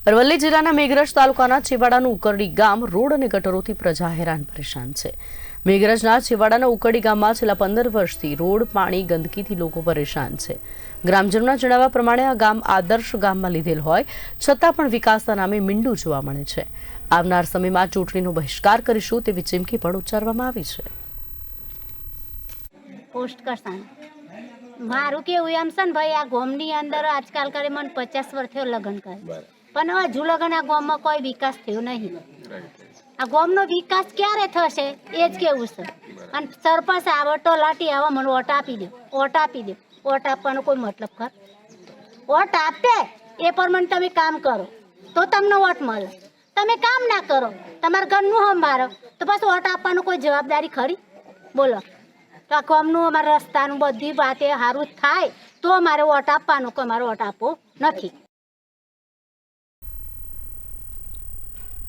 અરવલ્લી જિલ્લાના મેઘરજ તાલુકાના છેવાડાનું ઉકરડી ગામ રોડ અને ગટરોથી પ્રજા હેરાન પરેશાન છે। મેઘરજના છેવાડાના ઉકરડી ગામમાં છેલ્લા 15 વર્ષથી રોડ, પાણી, ગંદકીથી લોકો પરેશાન છે। ગ્રામજનોના જણાવ્યા પ્રમાણે આ ગામ આદર્શ ગામમાં લીધેલ હોય છતાં પણ વિકાસના નામે મીંડું જોવા મળે છે। આવનાર સમયમાં ચૂંટણીનો બહિષ્કાર કરીશું તેવી ચીમકી પણ ઉચ્ચારવામાં આવી છે। પોસ્ટ કરતા મારું કેવું એમ છે ને ભાઈ, આ ગામની અંદર આજકાલ કરે મને 50 વર્ષ થયો લગ્ન કરે, પણ હજુ લગન આ ગામમાં કોઈ વિકાસ થયો નહીં। આ ગામનો વિકાસ ક્યારે થશે એ જ કેવું છે। અને સરપંચ આવે ટોલાટી આવે મને વોટ આપી દો, વોટ આપી દો, વોટ આપવાનો કોઈ મતલબ ખર? વોટ આપે એ પ્રમાણે તમે કામ કરો તો તમને વોટ મળે। તમે કામ ના કરો, તમારા ઘરનું સંભાળો તો પછી વોટ આપવાનો કોઈ જવાબદારી ખરી? બોલો। તો આ ગામનું અમારા રસ્તાનું બધી વાતે સારું થાય તો અમારે વોટ આપવાનો, કે અમારે વોટ આપવો નથી।